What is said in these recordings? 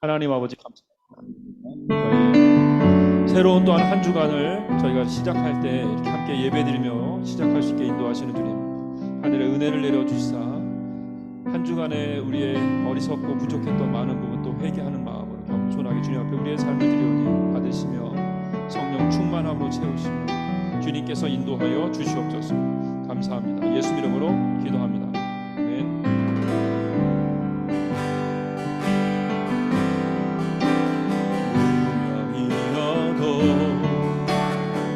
하나님 아버지 감사합니다. 새로운 또한 한 주간을 저희가 시작할 때 이렇게 함께 예배드리며 시작할 수 있게 인도하시는 주님, 하늘의 은혜를 내려주시사 한 주간에 우리의 어리석고 부족했던 많은 부분도 회개하는 마음으로 겸손하게 주님 앞에 우리의 삶을 드리오니 받으시며 성령 충만함으로 채우시며 주님께서 인도하여 주시옵소서. 감사합니다. 예수 이름으로 기도합니다. 아멘.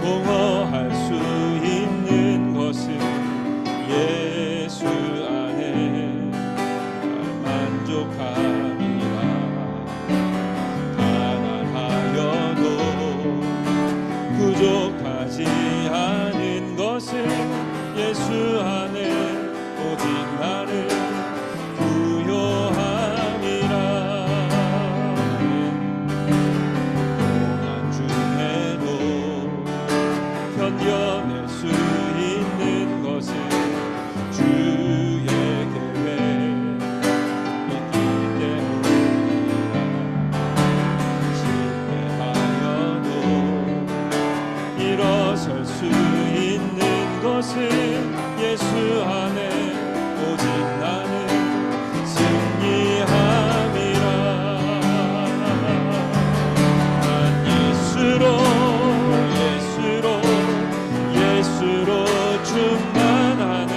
공허할 수 있는 것은 예수 안에 만족함이라. 가난하여도 부족하지 않은 것은 예수 안에 오직 나는 부요함이라. 고난 중에도 견뎌낼 수 있는 것은 주의 계획 있기 때문이라. 실패하여도 일어설 수 있는 것은 예수 안에 오직 나는 승리함이라. 난 예수로 충만하네.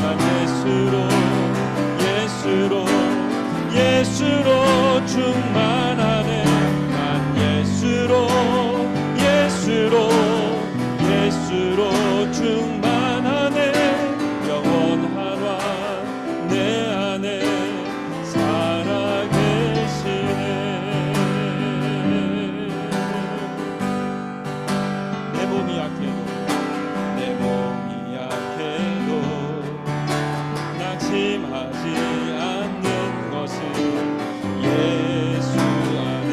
난 예수로 충만하네. 난 예수로 충만하네. 영원한 내 안에 살아계시네. 내 몸이 약해도 낙심하지 않는 것은 예수 안에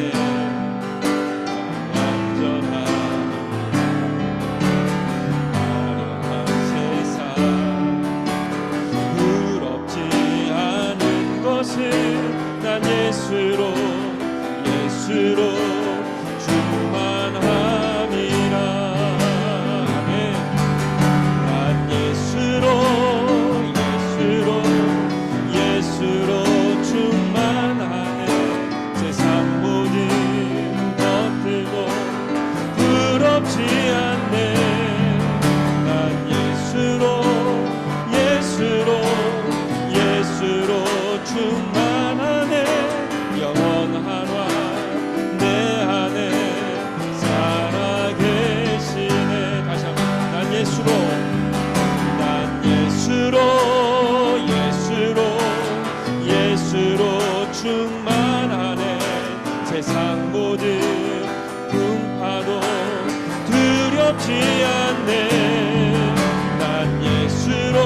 완전함이라. 화려한 세상 부럽지 않은 것은 난 예수로 충만함이라. 아멘. 난 예수로 충만하네. 세상 모든 것들도 부럽지 않네. 난 예수로 충만하네. 영원한 왕 내 안에 살아계시네. 다시 한번. 난 예수로 충만하네. 세상 모든 풍파도 두렵지 않네. 난 예수로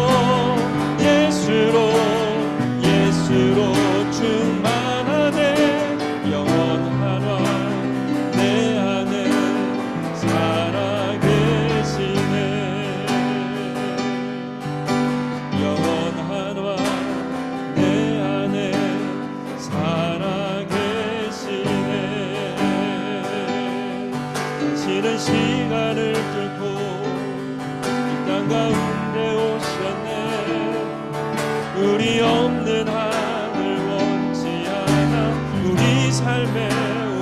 충만하네. 영원한 왕 내 안에 살아계시네. 영원한 왕 내 안에 살아계시네. 당신은 시간을 뚫고 이 땅 가운데 오셨네. 우리 없는 하늘 원치 않아 우리 삶에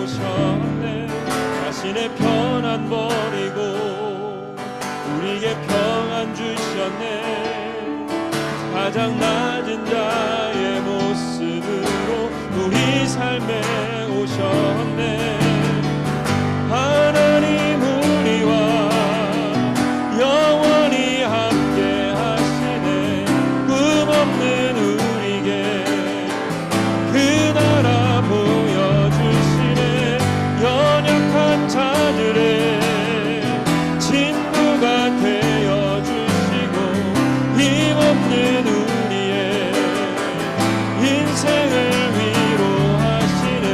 오셨네. 자신의 편안 버리고 우리에게 평안 주셨네. 가장 낮은 자의 모습으로 우리 삶에 오셨네. 하나님 우리와 영원히 함께 하시네. 꿈 없는 우리에게 그 나라 보여주시네. 연약한 자들의 친구가 되어주시고 힘없는 우리의 인생을 위로하시네.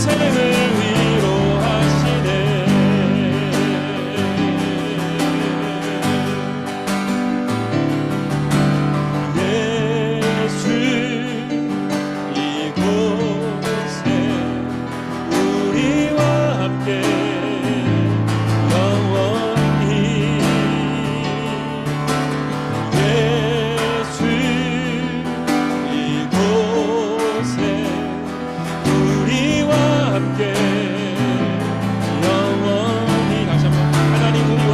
인생을 위로하시네. 예수 이곳에 우리와 함께 영원히 예수 이곳에 우리와 함께 영원히 다시 한번 하나님 우리와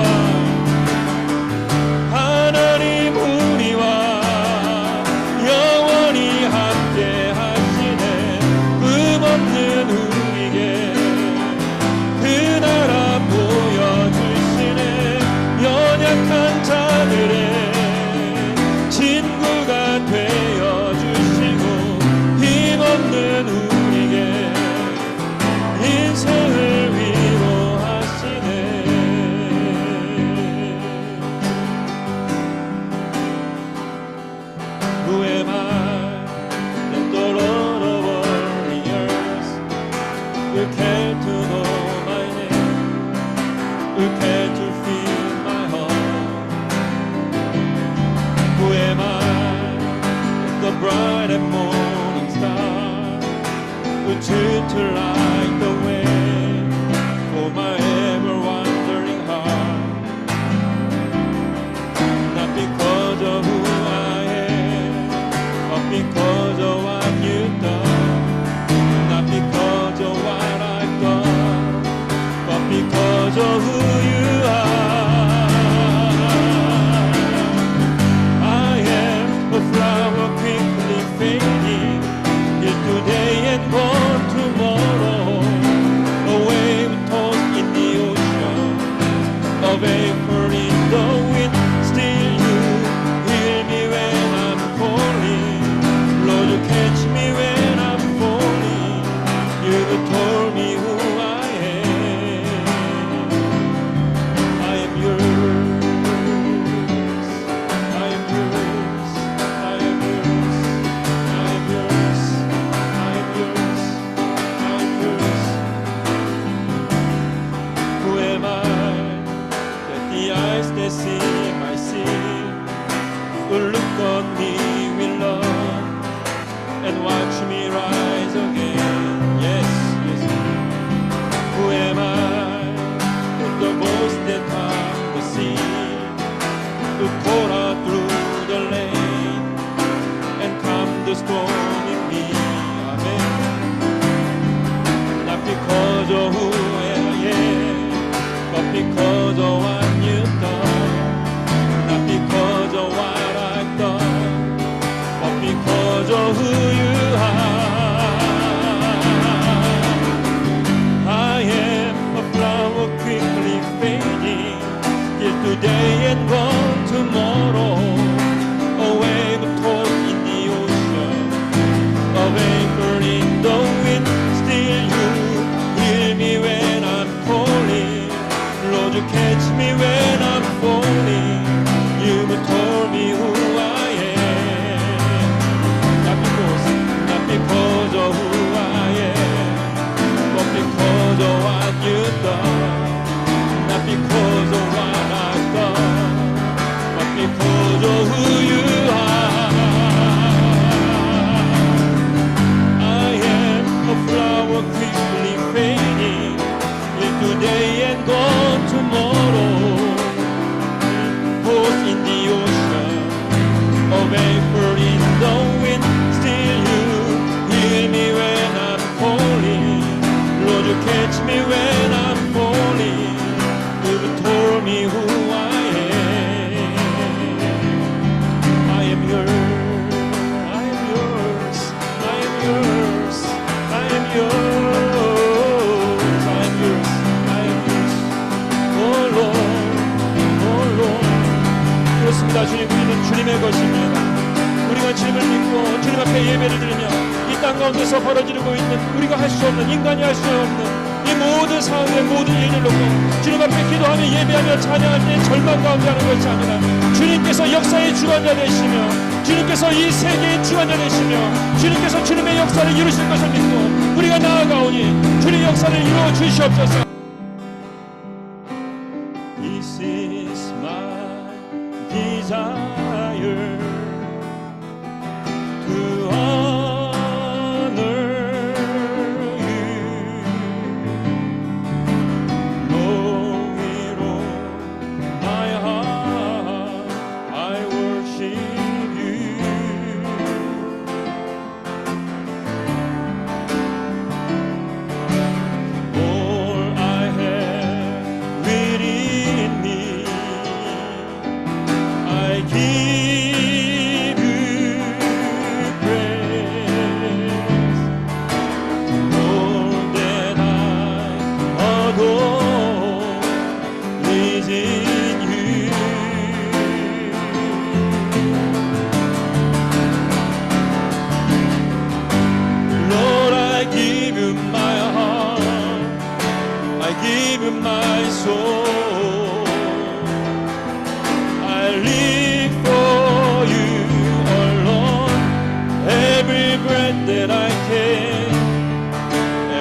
영원히 함께 하시네. 꿈없는 우리에게 그 나라 보여주시네. 연약한 자들의 친구가 되어주시고 힘없는 우리에게 인생을 위로하시네. Who am I that the Lord of all the earth will care to know my name, will care to fill my heart? Who am I that the bright and morning star will turn to light the way for my ever wandering heart? Not because of who I am, but because of what you've done. Not because of what I've done, but because of who you are. I am a flower quickly fading, here today and gone tomorrow. A wave tossed in the ocean, a vapor in the wind. Still you hear me when I'm calling. Lord, you catch me when I'm falling. You've told me who I am. I am yours. I am yours. I am yours. I am yours. I am yours. I am yours. Who am I that the eyes that see my sin will look on me with love and watch me rise again? Yes, yes. Who am I that the voice that calmed the sea will call out through the lane and calm the storm in me? Amen. Not because of who I am, but because of what you've done. Not because of what I've done, but because of who you are. I am a flower quickly fading, here today and gone tomorrow. A wave tossed in the ocean, a vapor in the wind. Still you hear me when I'm calling. Lord, you catch me when I'm falling. You've told me who I am. Not because of who I am, but because of what you've done. Not because of what I've done, but because of who you are. I am a flower quickly fading, here today and gone tomorrow. Both in the ocean, a vapor in the wind. Still you hear me when I'm calling. Lord, you catch me when I'm falling. You've told me who I am. I am yours. I am yours. I am yours. I am yours. I am yours. I am yours. Oh Lord, oh Lord. 그렇습니다. 주님, 우리는 주님의 것입니다. 우리가 주님을 믿고 주님 앞에 예배를 드리며 이 땅 가운데서 벌어지고 있는 우리가 할 수 없는, 인간이 할 수 없는 이 모든 상황의 모든 일을 놓고 주님 앞에 기도하며 예배하며 찬양할 때 절망 가운데 하는 것이 아니라 주님께서 역사의 주관자 되시며 주님께서 이 세계의 주관자 되시며 주님께서 주님의 역사를 이루실 것을 믿고 우리가 나아가오니 역사를 이루어 주시옵소서. This is my desire to honor you. Lord, with all my heart I worship you. All I have within me, I give you praise. All that I adore is in you. Lord, I give you my heart, I give you my soul. I live for you alone. Every breath that I can,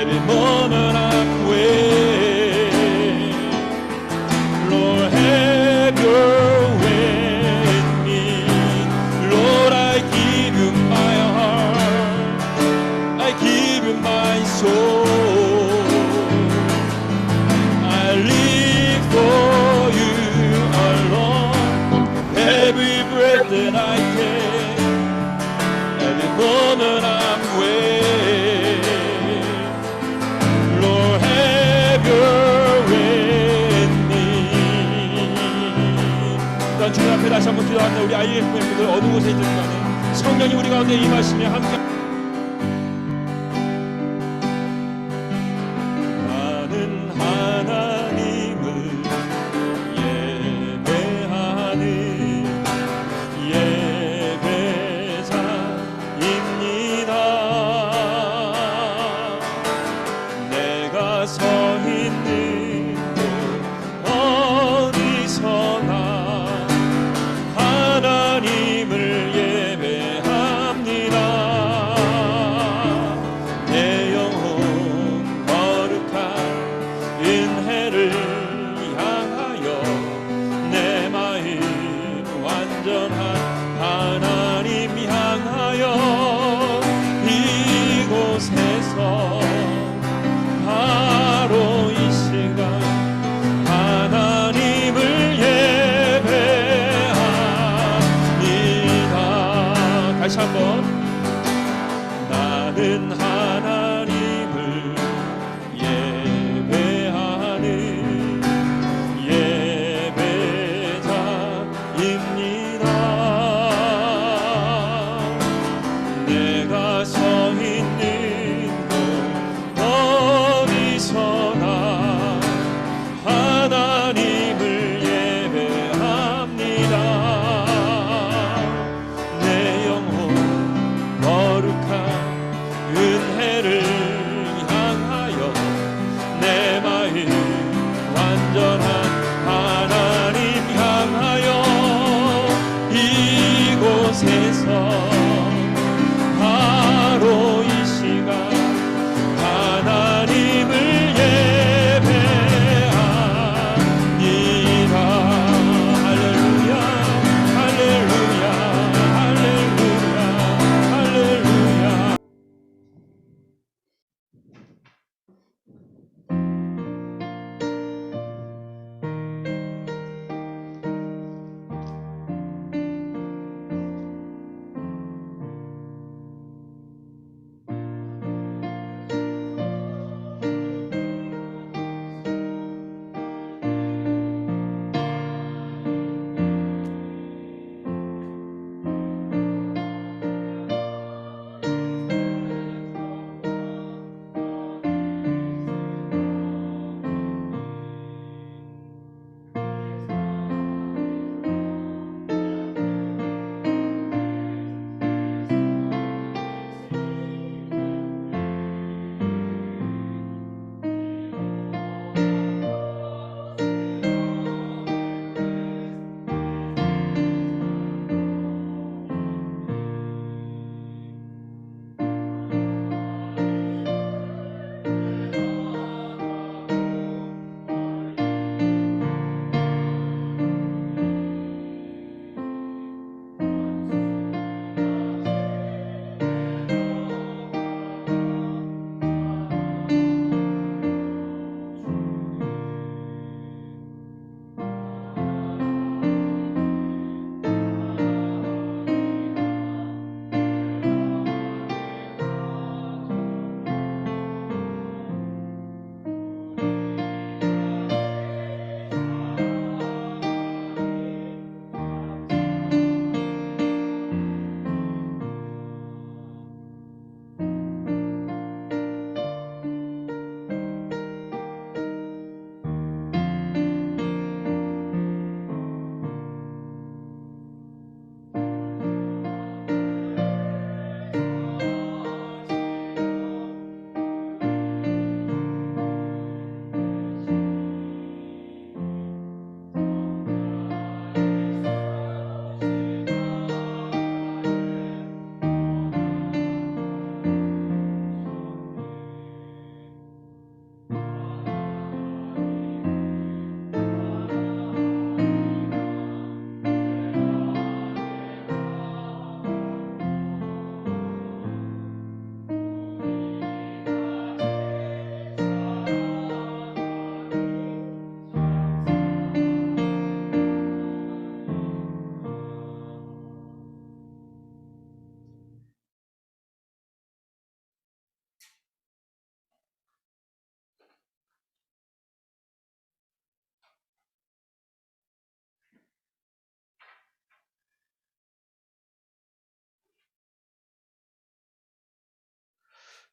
every moment I'm awake. Lord, have your way in me. Lord, I give you my heart, I give you my soul. I live for you alone. Every breath that I can, every moment I'm awake. Lord, have your way in me. 또한 주님 앞에 다시 한번 기도합니다. 우리 IF 멤버들 어느 곳에 있든 간에 성령이 우리 가운데 임하시며 함께 나는 하나님을 예배하는 예배자입니다. 내가 서 있는 곳 어디서나 하나님을 예배합니다. 내 영혼 거룩한 은혜를 향하여 내 마음 완전한 하나님 향하여 이곳에서 바로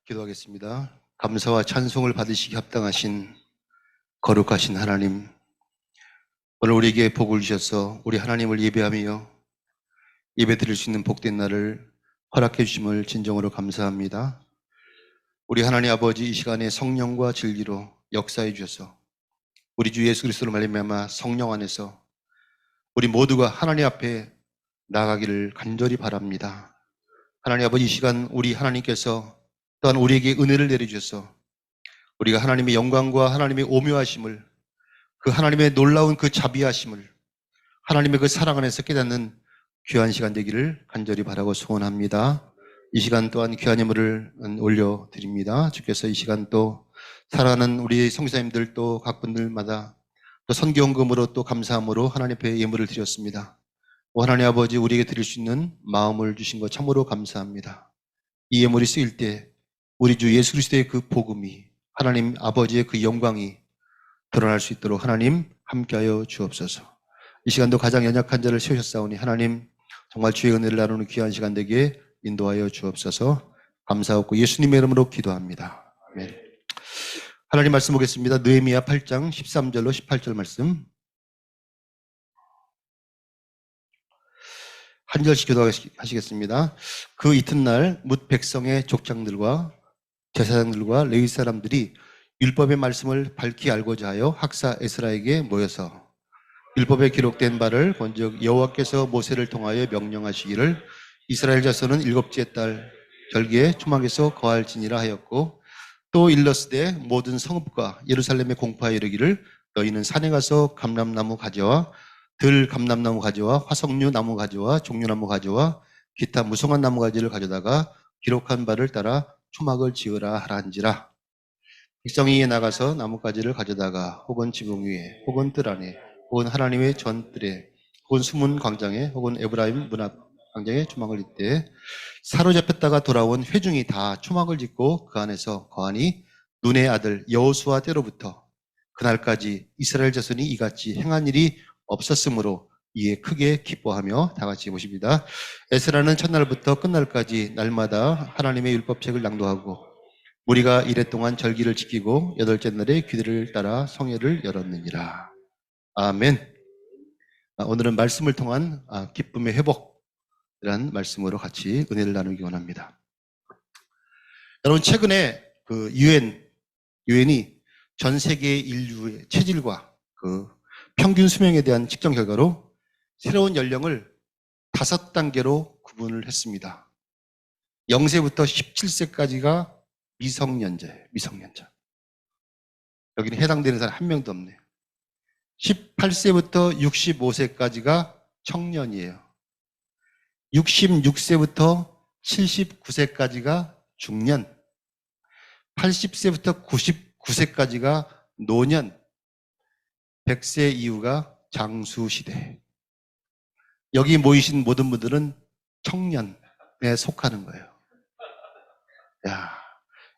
기도하겠습니다. 감사와 찬송을 받으시기 합당하신 거룩하신 하나님, 오늘 우리에게 복을 주셔서 우리 하나님을 예배하며 예배드릴 수 있는 복된 날을 허락해 주심을 진정으로 감사합니다. 우리 하나님 아버지, 이 시간에 성령과 진리로 역사해 주셔서 우리 주 예수 그리스도로 말미암아 성령 안에서 우리 모두가 하나님 앞에 나아가기를 간절히 바랍니다. 하나님 아버지, 이 시간 우리 하나님께서 또한 우리에게 은혜를 내려주셔서 우리가 하나님의 영광과 하나님의 오묘하심을, 그 하나님의 놀라운 그 자비하심을, 하나님의 그 사랑 안에서 깨닫는 귀한 시간 되기를 간절히 바라고 소원합니다. 이 시간 또한 귀한 예물을 올려드립니다. 주께서 이 시간 또 사랑하는 우리 성사님들 또 각 분들마다 또 선교헌금으로 또 감사함으로 하나님 앞에 예물을 드렸습니다. 하나님 아버지, 우리에게 드릴 수 있는 마음을 주신 것 참으로 감사합니다. 이 예물이 쓰일 때 우리 주 예수 그리스도의 그 복음이, 하나님 아버지의 그 영광이 드러날 수 있도록 하나님 함께하여 주옵소서. 이 시간도 가장 연약한 자를 세우셨사오니 하나님 정말 주의 은혜를 나누는 귀한 시간 되게 인도하여 주옵소서. 감사하고 예수님의 이름으로 기도합니다. 아멘. 하나님 말씀 보겠습니다. 느헤미야 8장 13절로 18절 말씀 한 절씩 기도하시겠습니다. 그 이튿날 뭇 백성의 족장들과 제사장들과 레위 사람들이 율법의 말씀을 밝히 알고자 하여 학사 에스라에게 모여서 율법에 기록된 바를 본즉 여호와께서 모세를 통하여 명령하시기를 이스라엘 자손은 일곱째 달 절기에 초막에서 거할지니라 하였고, 또 일러스되 모든 성읍과 예루살렘에 공포하여 이르기를 너희는 산에 가서 감람나무 가지와 들 감람나무 가지와 화석류 나무 가지와 종려나무 가지와 기타 무성한 나무 가지를 가져다가 기록한 바를 따라 초막을 지으라 하란지라. 백성이 나가서 나뭇가지를 가져다가 혹은 지붕 위에 혹은 뜰 안에 혹은 하나님의 전뜰에 혹은 수문 광장에 혹은 에브라임 문 앞 광장에 초막을 잇되 사로잡혔다가 돌아온 회중이 다 초막을 짓고 그 안에서 거하니 눈의 아들 여호수아 때로부터 그날까지 이스라엘 자손이 이같이 행한 일이 없었으므로 이에 크게 기뻐하며 다 같이 보십니다. 에스라는 첫날부터 끝날까지 날마다 하나님의 율법책을 낭독하고 무리가 이래 동안 절기를 지키고 여덟째 날에 규례를 따라 성회를 열었느니라. 아멘. 오늘은 말씀을 통한 기쁨의 회복이라는 말씀으로 같이 은혜를 나누기 원합니다. 여러분, 최근에 그 유엔이 전 세계 인류의 체질과 그 평균 수명에 대한 측정 결과로 새로운 연령을 5단계로 구분을 했습니다. 0세부터 17세까지가 미성년자예요. 미성년자. 여기는 해당되는 사람 한 명도 없네요. 18세부터 65세까지가 청년이에요. 66세부터 79세까지가 중년, 80세부터 99세까지가 노년, 100세 이후가 장수시대. 여기 모이신 모든 분들은 청년에 속하는 거예요. 야,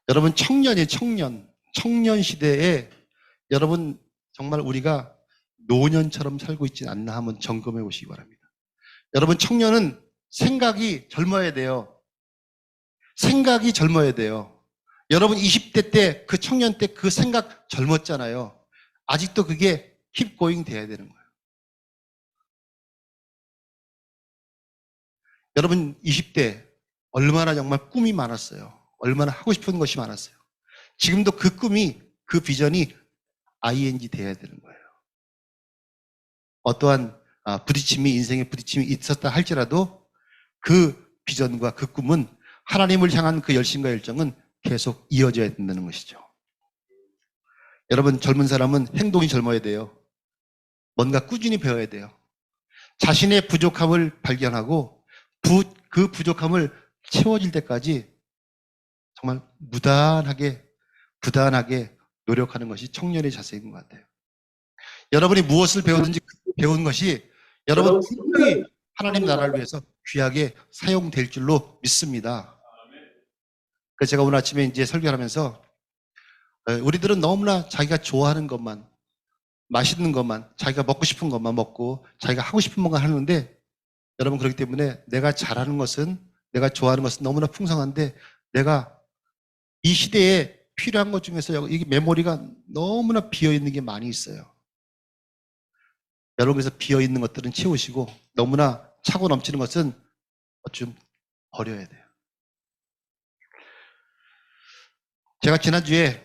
여러분 청년이 청년 시대에 여러분 정말 우리가 노년처럼 살고 있지 않나 한번 점검해 보시기 바랍니다. 여러분, 청년은 생각이 젊어야 돼요. 생각이 젊어야 돼요. 여러분 20대 때 그 청년 때 그 생각 젊었잖아요. 아직도 그게 keep going 돼야 되는 거예요. 여러분 20대 얼마나 정말 꿈이 많았어요. 얼마나 하고 싶은 것이 많았어요. 지금도 그 꿈이, 그 비전이 ing 돼야 되는 거예요. 어떠한 부딪힘이, 인생의 부딪힘이 있었다 할지라도 그 비전과 그 꿈은, 하나님을 향한 그 열심과 열정은 계속 이어져야 된다는 것이죠. 여러분, 젊은 사람은 행동이 젊어야 돼요. 뭔가 꾸준히 배워야 돼요. 자신의 부족함을 발견하고 그 부족함을 채워질 때까지 정말 부단하게 노력하는 것이 청년의 자세인 것 같아요. 여러분이 무엇을 배우든지 배운 것이 여러분 분명히 하나님 나라를 위해서 귀하게 사용될 줄로 믿습니다. 그래서 제가 오늘 아침에 이제 설교하면서 우리들은 너무나 자기가 좋아하는 것만, 맛있는 것만, 자기가 먹고 싶은 것만 먹고 자기가 하고 싶은 것만 하는데, 여러분 그렇기 때문에 내가 잘하는 것은, 내가 좋아하는 것은 너무나 풍성한데 내가 이 시대에 필요한 것 중에서 이게 메모리가 너무나 비어 있는 게 많이 있어요. 여러분께서 비어 있는 것들은 채우시고 너무나 차고 넘치는 것은 좀 버려야 돼요. 제가 지난주에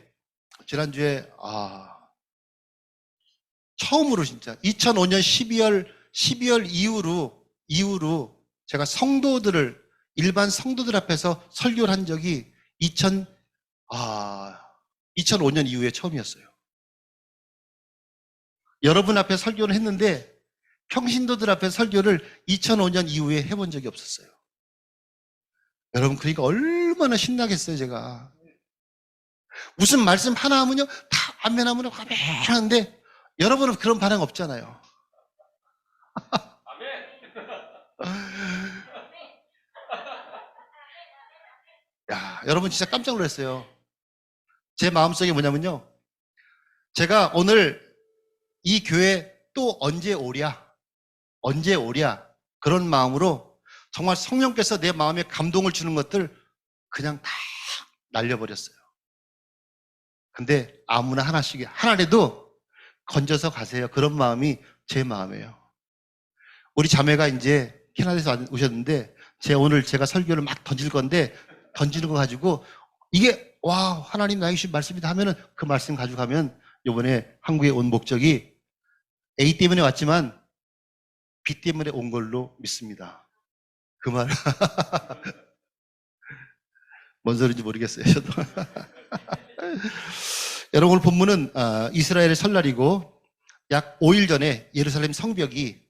처음으로 진짜 2005년 12월 이후로 제가 일반 성도들 앞에서 설교를 한 적이 2005년 이후에 처음이었어요. 여러분 앞에 설교를 했는데 평신도들 앞에 설교를 2005년 이후에 해본 적이 없었어요. 여러분, 그러니까 얼마나 신나겠어요, 제가. 무슨 말씀 하나 하면요, 다 아멘하면 하는데 여러분은 그런 반응 없잖아요. 야, 여러분 진짜 깜짝 놀랐어요. 제 마음속에 뭐냐면요, 제가 오늘 이 교회 또 언제 오랴 그런 마음으로 정말 성령께서 내 마음에 감동을 주는 것들 그냥 다 날려버렸어요. 근데 아무나 하나라도 건져서 가세요. 그런 마음이 제 마음이에요. 우리 자매가 이제 캐나다에서 오셨는데 오늘 제가 설교를 막 던질 건데 던지는 거 가지고 이게 와, 하나님 나에게 주신 말씀이다 하면은 그 말씀 가져가면 이번에 한국에 온 목적이 A 때문에 왔지만 B 때문에 온 걸로 믿습니다. 그 말. 뭔 소리인지 모르겠어요, 저도. 여러분, 오늘 본문은 이스라엘의 설날이고 약 5일 전에 예루살렘 성벽이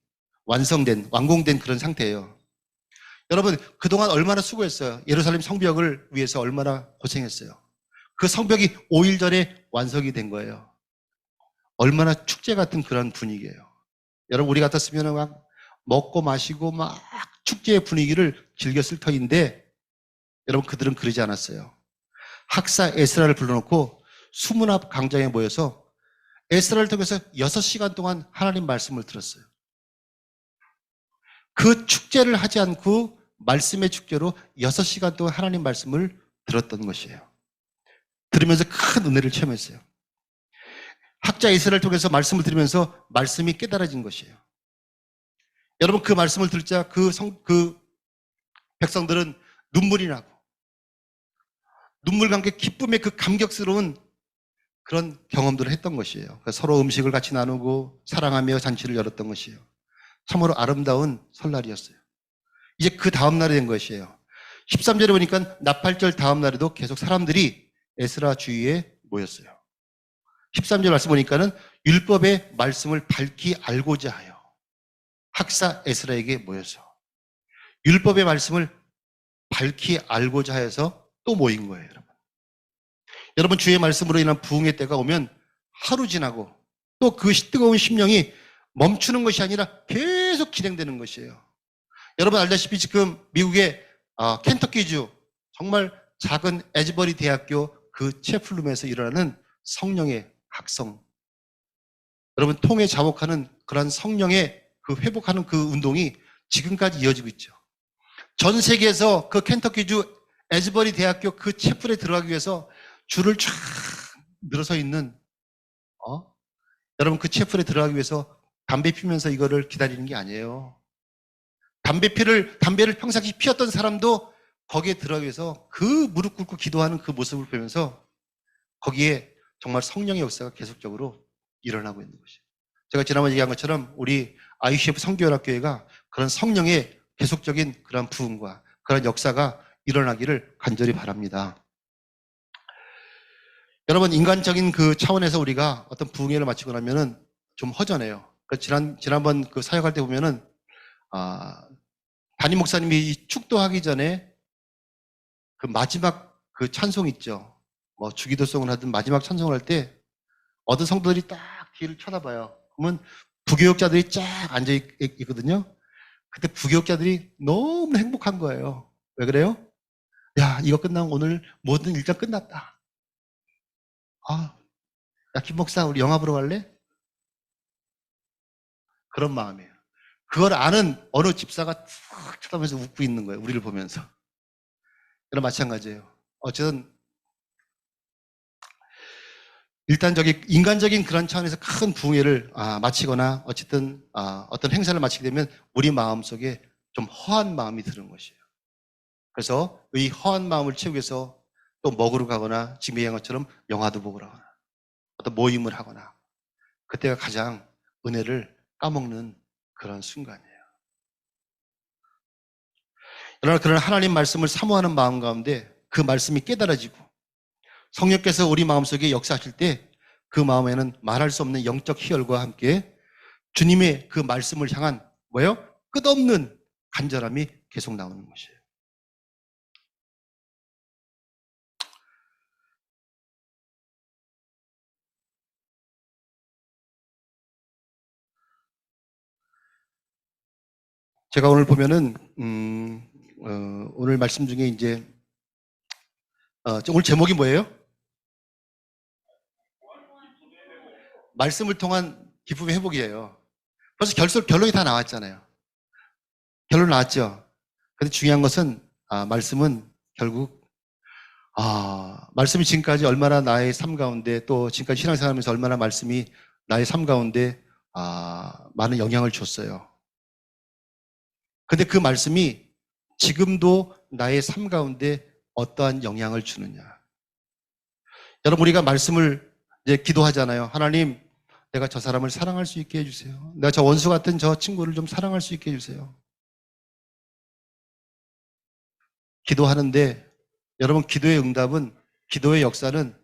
완공된 그런 상태예요. 여러분, 그동안 얼마나 수고했어요. 예루살렘 성벽을 위해서 얼마나 고생했어요. 그 성벽이 5일 전에 완성이 된 거예요. 얼마나 축제 같은 그런 분위기예요. 여러분, 우리 같았으면 막 먹고 마시고 막 축제의 분위기를 즐겼을 터인데 여러분, 그들은 그러지 않았어요. 학사 에스라를 불러놓고 수문 앞 광장에 모여서 에스라를 통해서 6시간 동안 하나님 말씀을 들었어요. 그 축제를 하지 않고 말씀의 축제로 6시간 동안 하나님 말씀을 들었던 것이에요. 들으면서 큰 은혜를 체험했어요. 학자 에스라를 통해서 말씀을 들으면서 말씀이 깨달아진 것이에요. 여러분, 그 말씀을 들자 그 백성들은 눈물이 나고 눈물과 함께 기쁨의 그 감격스러운 그런 경험들을 했던 것이에요. 서로 음식을 같이 나누고 사랑하며 잔치를 열었던 것이에요. 참으로 아름다운 설날이었어요. 이제 그 다음 날이 된 것이에요. 13절에 보니까 나팔절 다음 날에도 계속 사람들이 에스라 주위에 모였어요. 13절 말씀 보니까는 율법의 말씀을 밝히 알고자 하여 학사 에스라에게 모여서 율법의 말씀을 밝히 알고자 해서 또 모인 거예요, 여러분. 여러분, 주의 말씀으로 인한 부흥의 때가 오면 하루 지나고 또 그 뜨거운 심령이 멈추는 것이 아니라 계속 진행되는 것이에요. 여러분 알다시피 지금 미국의 켄터키주 정말 작은 에즈버리 대학교 그 채플룸에서 일어나는 성령의 각성, 여러분 통에 자복하는 그런 성령의 그 회복하는 그 운동이 지금까지 이어지고 있죠. 전 세계에서 그 켄터키주 에즈버리 대학교 그 채플에 들어가기 위해서 줄을 쫙 늘어서 있는 여러분, 그 채플에 들어가기 위해서 담배 피면서 이거를 기다리는 게 아니에요. 담배를 평상시 피웠던 사람도 거기에 들어가기 위해서 그 무릎 꿇고 기도하는 그 모습을 보면서 거기에 정말 성령의 역사가 계속적으로 일어나고 있는 것이에요. 제가 지난번에 얘기한 것처럼 우리 ICF 성교연합교회가 그런 성령의 계속적인 그런 부흥과 그런 역사가 일어나기를 간절히 바랍니다. 여러분, 인간적인 그 차원에서 우리가 어떤 부흥회를 마치고 나면은 좀 허전해요. 지난번 그 사역할 때 보면은, 담임 목사님이 축도하기 전에 그 마지막 그 찬송 있죠. 뭐 주기도송을 하든 마지막 찬송을 할 때 어떤 성도들이 딱 뒤를 쳐다봐요. 그러면 부교육자들이 쫙 앉아 있거든요. 그때 부교육자들이 너무 행복한 거예요. 왜 그래요? 야, 이거 끝나면 오늘 모든 일정 끝났다. 야, 김 목사, 우리 영화 보러 갈래? 그런 마음이에요. 그걸 아는 어느 집사가 툭 쳐다보면서 웃고 있는 거예요. 우리를 보면서. 그런 마찬가지예요. 어쨌든 일단적인 인간적인 그런 차원에서 큰 부흥회를 마치거나 어쨌든 어떤 행사를 마치게 되면 우리 마음속에 좀 허한 마음이 드는 것이에요. 그래서 이 허한 마음을 채우기 위해서 또 먹으러 가거나 지금 얘기한 것처럼 영화도 보고 하거나 어떤 모임을 하거나 그때가 가장 은혜를 까먹는 그런 순간이에요. 그러나 그런 하나님 말씀을 사모하는 마음 가운데 그 말씀이 깨달아지고 성령께서 우리 마음속에 역사하실 때 그 마음에는 말할 수 없는 영적 희열과 함께 주님의 그 말씀을 향한 뭐예요? 끝없는 간절함이 계속 나오는 것이에요. 제가 오늘 보면은 오늘 말씀 중에 이제 오늘 제목이 뭐예요? 말씀을 통한 기쁨의 회복이에요. 벌써 결론이 다 나왔잖아요. 결론 나왔죠. 근데 중요한 것은 말씀은 결국 말씀이 지금까지 얼마나 나의 삶 가운데 또 지금까지 신앙생활하면서 얼마나 말씀이 나의 삶 가운데 많은 영향을 줬어요. 근데 그 말씀이 지금도 나의 삶 가운데 어떠한 영향을 주느냐. 여러분 우리가 말씀을 이제 기도하잖아요. 하나님, 내가 저 사람을 사랑할 수 있게 해주세요. 내가 저 원수 같은 저 친구를 좀 사랑할 수 있게 해주세요. 기도하는데 여러분 기도의 응답은, 기도의 역사는,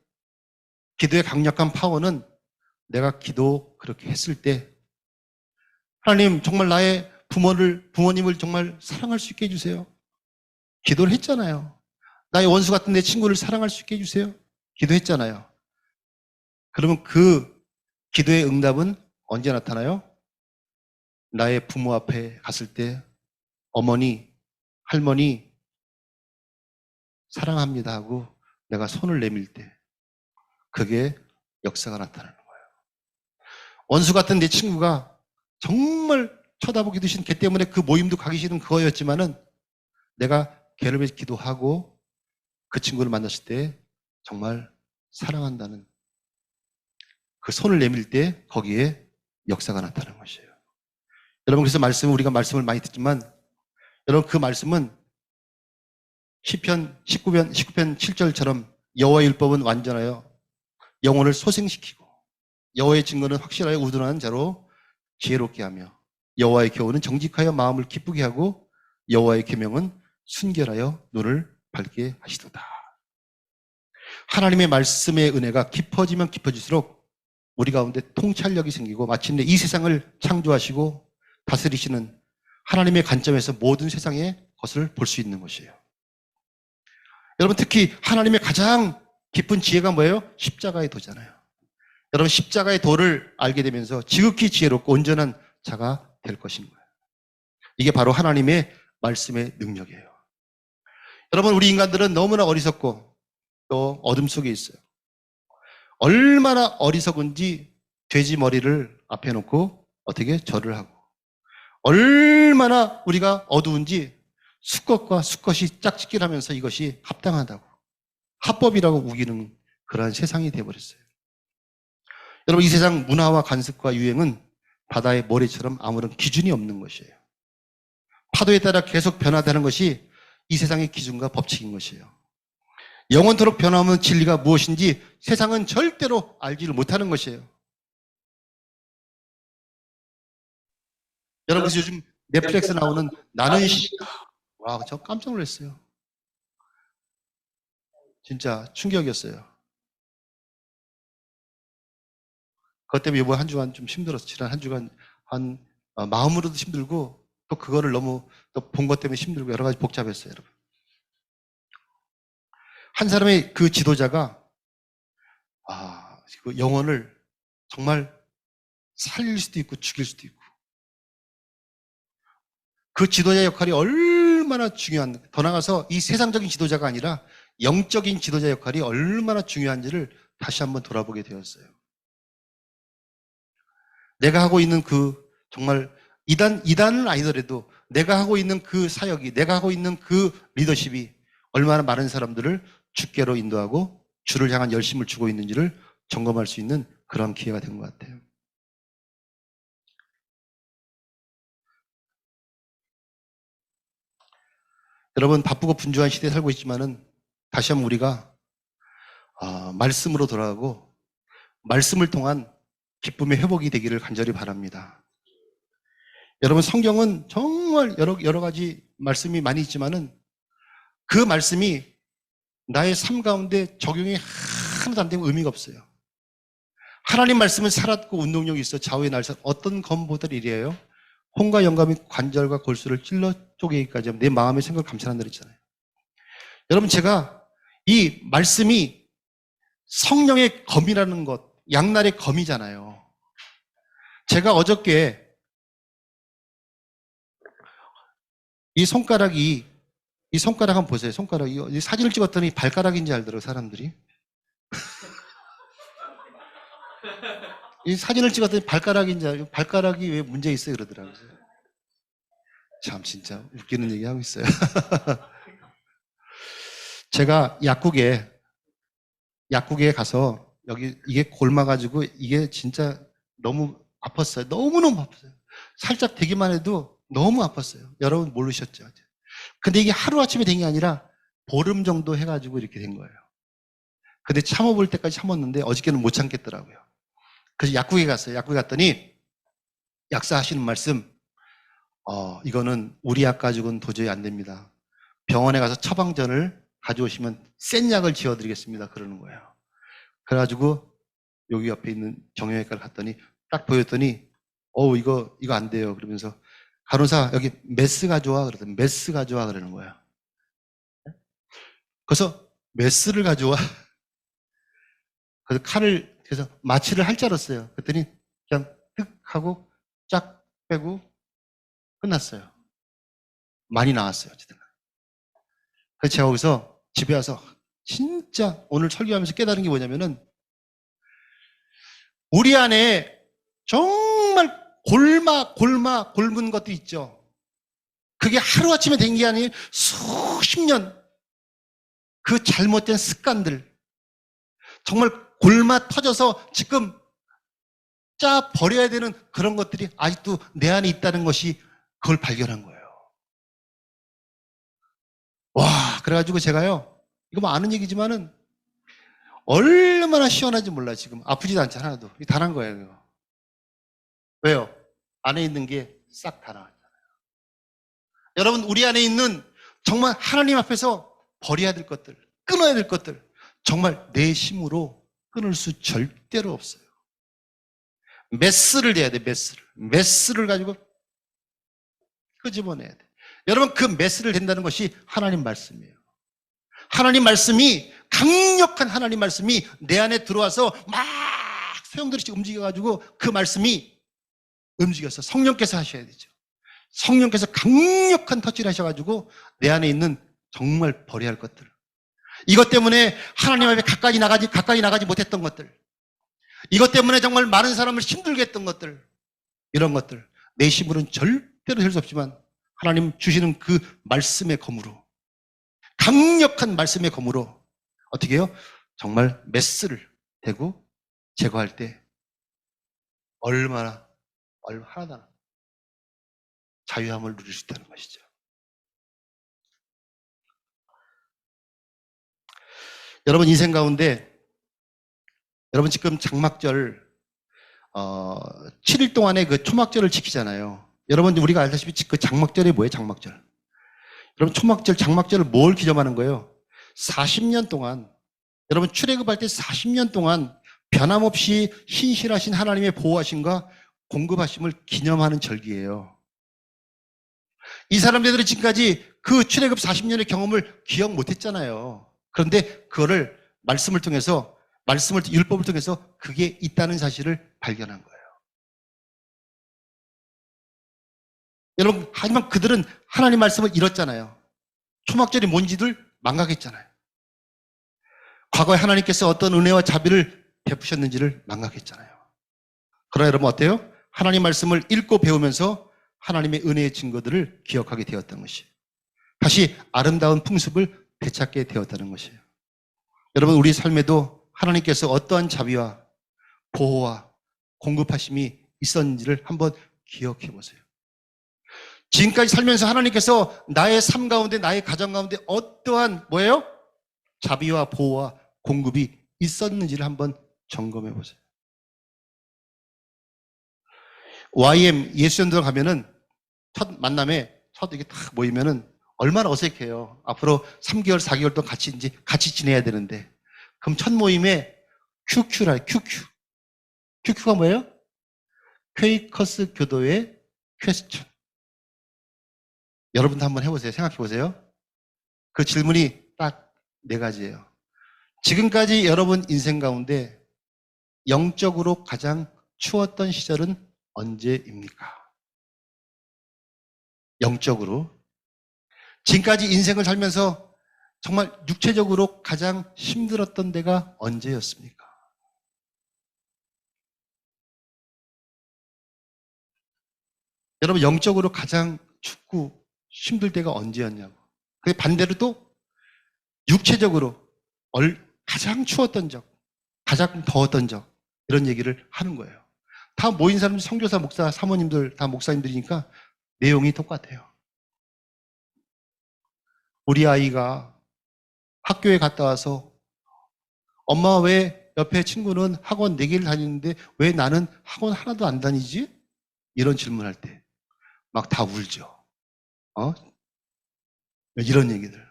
기도의 강력한 파워는 내가 기도 그렇게 했을 때 하나님 정말 나의 부모님을 정말 사랑할 수 있게 해주세요. 기도를 했잖아요. 나의 원수 같은 내 친구를 사랑할 수 있게 해주세요. 기도했잖아요. 그러면 그 기도의 응답은 언제 나타나요? 나의 부모 앞에 갔을 때 어머니, 할머니 사랑합니다 하고 내가 손을 내밀 때 그게 역사가 나타나는 거예요. 원수 같은 내 친구가 정말 쳐다보기도 싫은 걔 때문에 그 모임도 가기 싫은 그거였지만은 내가 걔를 위해서 기도하고 그 친구를 만났을 때 정말 사랑한다는 그 손을 내밀 때 거기에 역사가 나타나는 것이에요. 여러분 그래서 우리가 말씀을 많이 듣지만 여러분 그 말씀은 시편 19편 7절처럼 여호와의 율법은 완전하여 영혼을 소생시키고 여호와의 증거는 확실하여 우둔한 자로 지혜롭게 하며 여호와의 교훈은 정직하여 마음을 기쁘게 하고 여호와의 계명은 순결하여 눈을 밝게 하시도다. 하나님의 말씀의 은혜가 깊어지면 깊어질수록 우리 가운데 통찰력이 생기고 마침내 이 세상을 창조하시고 다스리시는 하나님의 관점에서 모든 세상의 것을 볼 수 있는 것이에요. 여러분 특히 하나님의 가장 깊은 지혜가 뭐예요? 십자가의 도잖아요. 여러분 십자가의 도를 알게 되면서 지극히 지혜롭고 온전한 자가 될 것인 거예요. 이게 바로 하나님의 말씀의 능력이에요. 여러분 우리 인간들은 너무나 어리석고 또 어둠 속에 있어요. 얼마나 어리석은지 돼지 머리를 앞에 놓고 어떻게 절을 하고 얼마나 우리가 어두운지 수컷과 수컷이 짝짓기를 하면서 이것이 합당하다고 합법이라고 우기는 그러한 세상이 되어버렸어요. 여러분 이 세상 문화와 관습과 유행은 바다의 모래처럼 아무런 기준이 없는 것이에요. 파도에 따라 계속 변화되는 것이 이 세상의 기준과 법칙인 것이에요. 영원토록 변화없는 진리가 무엇인지 세상은 절대로 알지를 못하는 것이에요. 여러분 그래서 요즘 넷플릭스 나오는 나는 와, 저 깜짝 놀랐어요. 진짜 충격이었어요. 그것 때문에 이번 한 주간 좀 힘들었어. 지난 한 주간 마음으로도 힘들고 또 그거를 너무 또 본 것 때문에 힘들고 여러 가지 복잡했어요, 여러분. 한 사람의 그 지도자가 그 영혼을 정말 살릴 수도 있고 죽일 수도 있고 그 지도자 역할이 얼마나 중요한, 더 나아가서 이 세상적인 지도자가 아니라 영적인 지도자 역할이 얼마나 중요한지를 다시 한번 돌아보게 되었어요. 내가 하고 있는 그 정말 이단은 아니더라도 내가 하고 있는 그 사역이, 내가 하고 있는 그 리더십이 얼마나 많은 사람들을 주께로 인도하고 주를 향한 열심을 주고 있는지를 점검할 수 있는 그런 기회가 된 것 같아요. 여러분, 바쁘고 분주한 시대에 살고 있지만은 다시 한번 우리가 말씀으로 돌아가고 말씀을 통한 기쁨의 회복이 되기를 간절히 바랍니다. 여러분, 성경은 정말 여러 가지 말씀이 많이 있지만은 그 말씀이 나의 삶 가운데 적용이 하나도 안 되면 의미가 없어요. 하나님 말씀은 살았고 운동력이 있어 좌우의 날선 어떤 검보다 이래요. 혼과 영감이 관절과 골수를 찔러 쪼개기까지 하면 내 마음의 생각을 감찰한다 그랬잖아요. 여러분, 제가 이 말씀이 성령의 검이라는 것, 양날의 검이잖아요. 제가 어저께 이 손가락 한번 보세요. 손가락, 이 사진을 찍었더니 발가락인지 알더라고요, 사람들이. 이 사진을 찍었더니 발가락이 왜 문제 있어요? 그러더라고요. 참, 진짜 웃기는 얘기 하고 있어요. 제가 약국에 가서 이게 골마가지고 이게 진짜 너무 아팠어요. 너무너무 아팠어요. 살짝 대기만 해도 너무 아팠어요. 여러분 모르셨죠? 근데 이게 하루아침에 된 게 아니라 보름 정도 해가지고 이렇게 된 거예요. 근데 참아볼 때까지 참았는데 어저께는 못 참겠더라고요. 그래서 약국에 갔어요. 약국에 갔더니 약사 하시는 말씀, 이거는 우리 약 가지고는 도저히 안 됩니다. 병원에 가서 처방전을 가져오시면 센 약을 지어드리겠습니다. 그러는 거예요. 그래가지고 여기 옆에 있는 정형외과를 갔더니 딱 보였더니 이거 안 돼요. 그러면서 간호사 여기 메스 가져와 그러더니 메스 가져와 그러는 거예요. 그래서 메스를 가져와. 그래서 마취를 할 줄 알았어요. 그랬더니 그냥 뜩 하고 쫙 빼고 끝났어요. 많이 나왔어요. 어쨌든. 그래서 제가 거기서 집에 와서 진짜 오늘 설교하면서 깨달은 게 뭐냐면은 우리 안에 정말 골문 것도 있죠. 그게 하루아침에 된 게 아닌 수십 년 그 잘못된 습관들, 정말 골마 터져서 지금 짜 버려야 되는 그런 것들이 아직도 내 안에 있다는 것이 그걸 발견한 거예요. 와, 그래가지고 제가요, 이거 뭐 아는 얘기지만은 얼마나 시원한지 몰라요. 지금 아프지도 않지 하나도. 이게 다 난 거예요. 이거. 왜요? 안에 있는 게 싹 다 나왔잖아요. 여러분, 우리 안에 있는 정말 하나님 앞에서 버려야 될 것들, 끊어야 될 것들, 정말 내 힘으로 끊을 수 절대로 없어요. 메스를 내야 돼. 메스를 가지고 끄집어내야 돼. 여러분, 그 메스를 댄다는 것이 하나님 말씀이에요. 하나님 말씀이, 강력한 하나님 말씀이 내 안에 들어와서 막 소용돌이씩 움직여가지고 그 말씀이 움직여서 성령께서 하셔야 되죠. 성령께서 강력한 터치를 하셔가지고 내 안에 있는 정말 버려야 할 것들, 이것 때문에 하나님 앞에 가까이 나가지 못했던 것들, 이것 때문에 정말 많은 사람을 힘들게 했던 것들, 이런 것들 내 힘으로는 절대로 될 수 없지만 하나님 주시는 그 말씀의 검으로, 강력한 말씀의 검으로 어떻게 해요? 정말 메스를 대고 제거할 때 얼마나 하나도 자유함을 누릴 수 있다는 것이죠. 여러분, 인생 가운데 여러분 지금 장막절 7일 동안의 그 초막절을 지키잖아요. 여러분, 우리가 알다시피 그 장막절이 뭐예요? 장막절. 여러분, 장막절을 뭘 기념하는 거예요? 40년 동안, 여러분 출애굽할 때 40년 동안 변함없이 신실하신 하나님의 보호하심과 공급하심을 기념하는 절기예요. 이 사람들이 지금까지 그 출애굽 40년의 경험을 기억 못했잖아요. 그런데 그거를 율법을 통해서 그게 있다는 사실을 발견한 거예요. 여러분, 하지만 그들은 하나님 말씀을 잃었잖아요. 초막절이 뭔지들 망각했잖아요. 과거에 하나님께서 어떤 은혜와 자비를 베푸셨는지를 망각했잖아요. 그러나 여러분 어때요? 하나님 말씀을 읽고 배우면서 하나님의 은혜의 증거들을 기억하게 되었다는 것이에요. 다시 아름다운 풍습을 되찾게 되었다는 것이에요. 여러분, 우리 삶에도 하나님께서 어떠한 자비와 보호와 공급하심이 있었는지를 한번 기억해 보세요. 지금까지 살면서 하나님께서 나의 삶 가운데, 나의 가정 가운데 어떠한 뭐예요? 자비와 보호와 공급이 있었는지를 한번 점검해 보세요. YM 예수연들 가면은 첫 만남에 첫 이게 딱 모이면은 얼마나 어색해요. 앞으로 3개월, 4개월 동안 같이 지내야 되는데. 그럼 첫 모임에 QQ라, QQ. QQ가 뭐예요? 퀘이커스 교도의 퀘스천. 여러분도 한번 해보세요. 생각해 보세요. 그 질문이 딱 4가지예요. 지금까지 여러분 인생 가운데 영적으로 가장 추웠던 시절은 언제입니까? 영적으로. 지금까지 인생을 살면서 정말 육체적으로 가장 힘들었던 때가 언제였습니까? 여러분 영적으로 가장 춥고 힘들 때가 언제였냐고. 근데 반대로 또 육체적으로 가장 추웠던 적, 가장 더웠던 적, 이런 얘기를 하는 거예요. 다 모인 사람들, 선교사, 목사, 사모님들 다 목사님들이니까 내용이 똑같아요. 우리 아이가 학교에 갔다 와서 엄마 왜 옆에 친구는 학원 4개를 다니는데 왜 나는 학원 하나도 안 다니지? 이런 질문할 때 막 다 울죠. 이런 얘기들.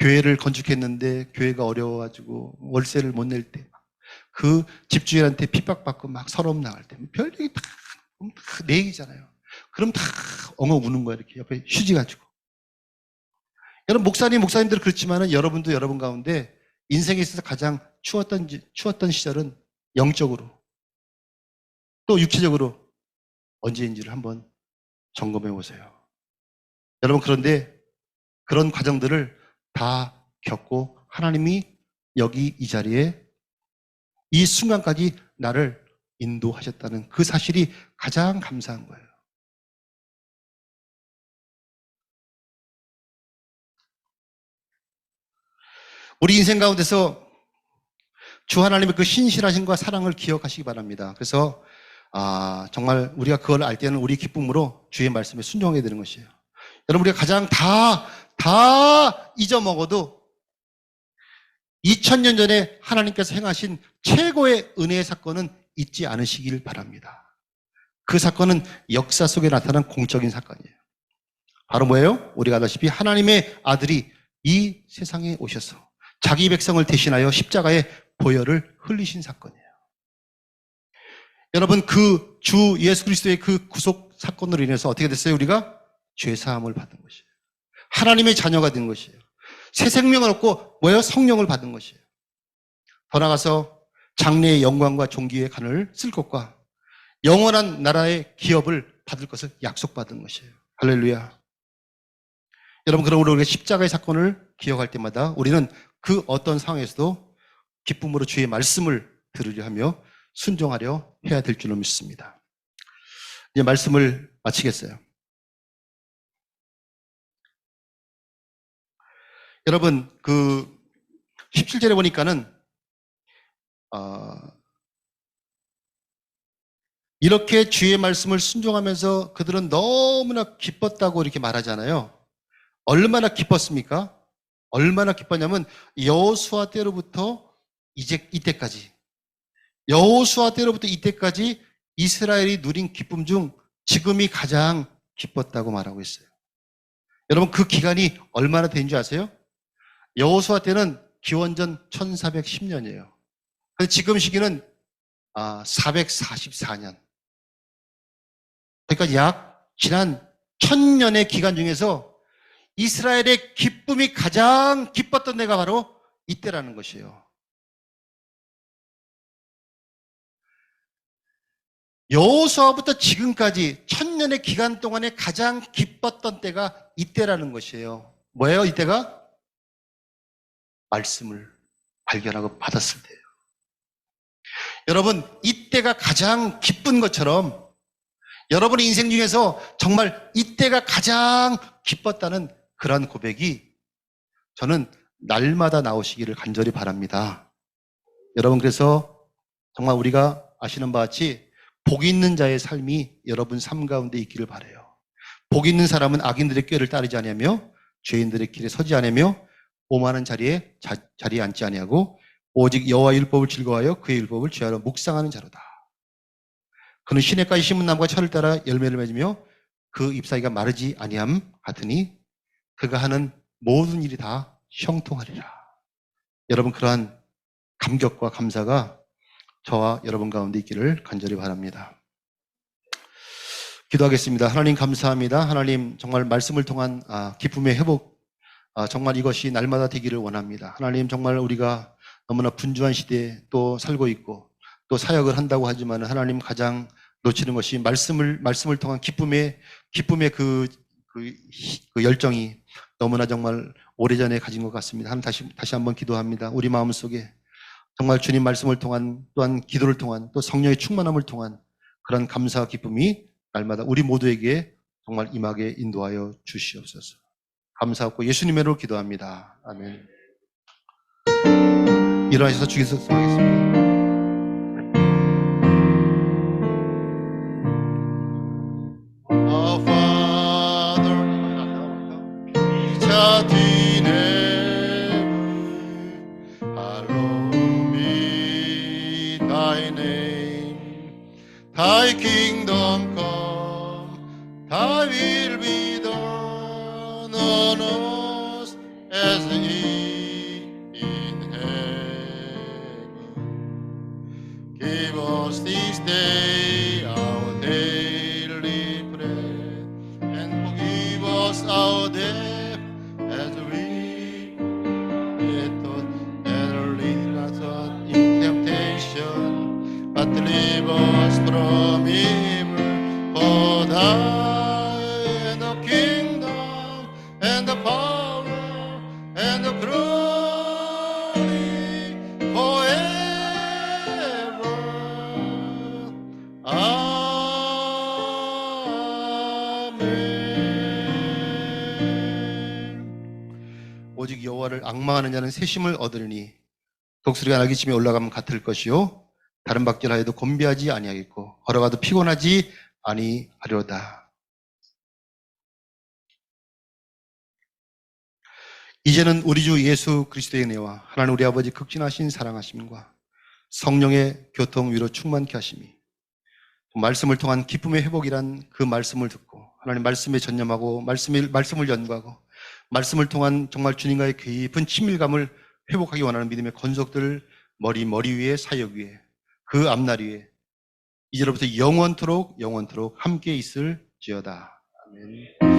교회를 건축했는데 교회가 어려워가지고 월세를 못 낼 때, 그 집주인한테 핍박받고 막 서러움 나갈 때, 별 얘기 다 내 얘기잖아요. 그럼 다 엉엉 우는 거야. 이렇게 옆에 휴지 가지고. 여러분 목사님들 그렇지만은 여러분도 여러분 가운데 인생에 있어서 가장 추웠던 시절은 영적으로 또 육체적으로 언제인지를 한번 점검해 보세요. 여러분 그런데 그런 과정들을 다 겪고 하나님이 여기 이 자리에 이 순간까지 나를 인도하셨다는 그 사실이 가장 감사한 거예요. 우리 인생 가운데서 주 하나님의 그 신실하심과 사랑을 기억하시기 바랍니다. 그래서 정말 우리가 그걸 알 때는 우리 기쁨으로 주의 말씀에 순종해야 되는 것이에요. 여러분 우리가 가장 다 잊어먹어도 2000년 전에 하나님께서 행하신 최고의 은혜의 사건은 잊지 않으시길 바랍니다. 그 사건은 역사 속에 나타난 공적인 사건이에요. 바로 뭐예요? 우리가 알다시피 하나님의 아들이 이 세상에 오셔서 자기 백성을 대신하여 십자가의 보혈을 흘리신 사건이에요. 여러분 그 주 예수 그리스도의 그 구속 사건으로 인해서 어떻게 됐어요? 우리가 죄 사함을 받은 것이에요. 하나님의 자녀가 된 것이에요. 새 생명을 얻고 뭐예요? 성령을 받은 것이에요. 더 나아가서 장래의 영광과 존귀의 간을 쓸 것과 영원한 나라의 기업을 받을 것을 약속받은 것이에요. 할렐루야. 여러분 그러므로 우리가 십자가의 사건을 기억할 때마다 우리는 그 어떤 상황에서도 기쁨으로 주의 말씀을 들으려 하며 순종하려 해야 될 줄로 믿습니다. 이제 말씀을 마치겠어요. 여러분 그 17절에 보니까는 이렇게 주의 말씀을 순종하면서 그들은 너무나 기뻤다고 이렇게 말하잖아요. 얼마나 기뻤습니까? 얼마나 기뻤냐면 여호수아 때로부터 이때까지 이스라엘이 누린 기쁨 중 지금이 가장 기뻤다고 말하고 있어요. 여러분 그 기간이 얼마나 된 줄 아세요? 여호수아 때는 기원전 1410년이에요. 지금 시기는 444년. 그러니까 약 지난 1000년의 기간 중에서 이스라엘의 기쁨이 가장 기뻤던 때가 바로 이때라는 것이에요. 여호수아부터 지금까지 1000년의 기간 동안에 가장 기뻤던 때가 이때라는 것이에요. 뭐예요? 이때가? 말씀을 발견하고 받았을 때예요. 여러분 이때가 가장 기쁜 것처럼 여러분의 인생 중에서 정말 이때가 가장 기뻤다는 그런 고백이 저는 날마다 나오시기를 간절히 바랍니다. 여러분, 그래서 정말 우리가 아시는 바와 같이 복 있는 자의 삶이 여러분 삶 가운데 있기를 바라요. 복 있는 사람은 악인들의 꾀를 따르지 아니하며 죄인들의 길에 서지 아니하며 오만한 자리에 앉지 아니하고 오직 여호와의 율법을 즐거워하여 그의 율법을 죄하러 묵상하는 자로다. 그는 시냇가에 심은 나무가 철을 따라 열매를 맺으며 그 잎사귀가 마르지 아니함 같으니 그가 하는 모든 일이 다 형통하리라. 여러분, 그러한 감격과 감사가 저와 여러분 가운데 있기를 간절히 바랍니다. 기도하겠습니다. 하나님 감사합니다. 하나님 정말 말씀을 통한 기쁨의 회복, 정말 이것이 날마다 되기를 원합니다. 하나님 정말 우리가 너무나 분주한 시대에 또 살고 있고 또 사역을 한다고 하지만 하나님 가장 놓치는 것이 말씀을 통한 기쁨의 그 열정이 너무나 정말 오래전에 가진 것 같습니다. 하나님 다시 한번 기도합니다. 우리 마음속에 정말 주님 말씀을 통한 또한 기도를 통한 또 성령의 충만함을 통한 그런 감사와 기쁨이 날마다 우리 모두에게 정말 임하게 인도하여 주시옵소서. 감사하고 예수님의 이름으로 기도합니다. 아멘. 일어나셔서 주기도 하겠습니다. Our Father, which in heaven, hallowed be thy name. Thy kingdom come, thy will be done on earth as it is in heaven. Give us this day our daily bread, and forgive us our debt as we forgive those that lead us in temptation, but deliver us from evil. For thine the kingdom and the power and the glory forever. 아멘. 오직 여호와를 앙망하는 자는 새심을 얻으리니 독수리가 날개침에 올라가면 같을 것이요 다른 박질하여도 곤비하지 아니하겠고 걸어가도 피곤하지 아니하려다. 이제는 우리 주 예수 그리스도의 은혜와 하나님 우리 아버지 극진하신 사랑하심과 성령의 교통 위로 충만케 하심이 말씀을 통한 기쁨의 회복이란 그 말씀을 듣고 하나님 말씀에 전념하고 말씀을 연구하고 말씀을 통한 정말 주님과의 깊은 친밀감을 회복하기 원하는 믿음의 건속들 머리 위에 사역 위에 그 앞날 위에 이제로부터 영원토록 함께 있을지어다. 아멘.